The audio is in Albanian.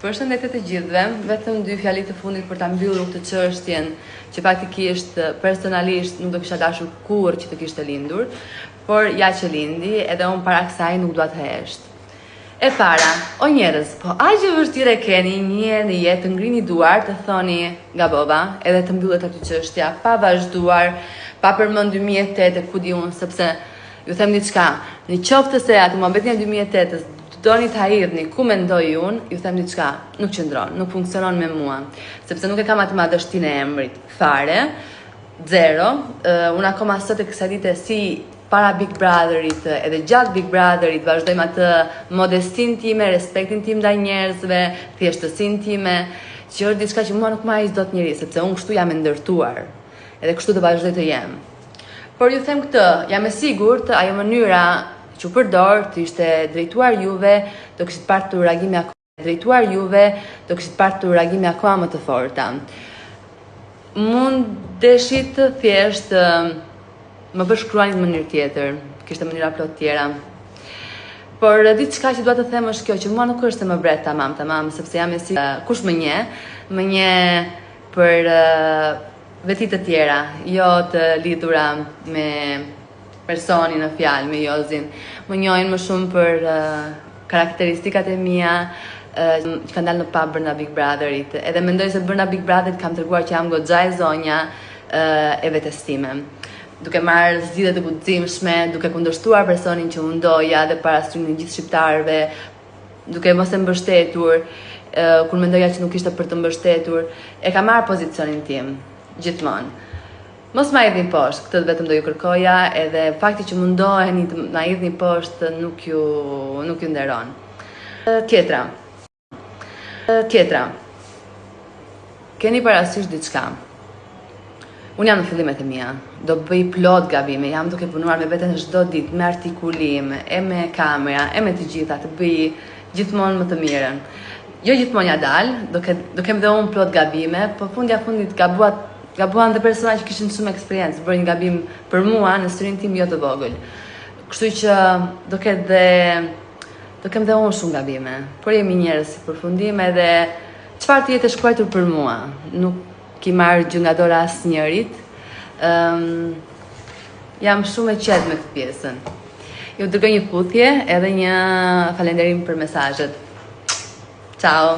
Përshëndetje të gjithëve, vetëm 2 fjali të fundit për ta mbyllur këtë çështjen që faktikisht personalisht nuk do kisha dashur kurrë që të kishte lindur, por ja që lindi, edhe unë para kësaj nuk dua të hesht. E para, o njerëz, po aq e vështirë keni një në jetë të ngrini duar të thoni gabova, edhe të mbyllet aty çështja, pa vazhduar, pa përmend 2008 e ku di unë, sepse ju them diçka, në qoftë se atë mohabetin e 2008-s doni ta hidhni ku mendoj unë, ju them diçka, nuk qëndron, nuk funksionon me mua, sepse nuk e kam atë madhështinë e emrit fare, zero. Unë akoma sot e kësaj dite si para Big Brotherit edhe gjatë Big Brotherit vazhdojmë atë modestin time, respektin tim ndaj njerëzve, thjeshtësinë time, që është diçka që mua nuk më ai dot njëri, sepse unë kështu jam e ndërtuar, edhe kështu do vazhdoj të jem. Por ju them këtë, jam e sigurt ajo mënyra që përdor të ishte drejtuar juve, do kishit parë reagime akoma më të forta. Mundeshit thjesht më bashkruani në mënyrë tjetër, kishte mënyra plot tjera. Por diçka që dua të them është kjo, që mua nuk është se më bret tamam, sepse jam e sigurt kush më njeh për veti të tjera, jo të lidhura me personi në fjalë, me Jozin. Më njohin më shumë për karakteristikat e mia që kanë dalë në pub brenda Big Brotherit. Edhe mendoj se brenda Big Brotherit kam treguar që jam goxha e zonja e vetes time. Duke marrë zgjidhje të guximshme, duke kundërshtuar personin që unë doja dhe parasysh të gjithë shqiptarëve, duke mos e mbështetur, kur mendoja që nuk ishte për të mbështetur, e kam marrë pozicionin tim gjithmonë. Mos ma idhni poshtë, këtë vetëm do ju kërkoja, edhe fakti që mundoheni të ma idhni poshtë nuk ju nderon. Tjetra. Keni parasysh diçka. Unë jam në fillimet e mia, do bëj plot gabime, jam duke punuar me veten çdo ditë, me artikulim, e me kamera, e me të gjitha, të bëj gjithmonë më të mirën. Jo gjithmonë ja dal, do kem dhe unë plot gabime, po fundja fundit gabuan dhe persona që kishin shumë eksperiencë, bërë një gabim për mua në syrin tim jo të vogël. Kështu që do kem dhe unë shumë gabime, por jemi njerëz si përfundim edhe çfarë të jetë e shkruar për mua. Nuk i marr gjë nga dora asnjërit. Jam shumë e qetë me këtë pjesën. Ju dërgoj një kutje edhe një falënderim për mesazhet. Ciao.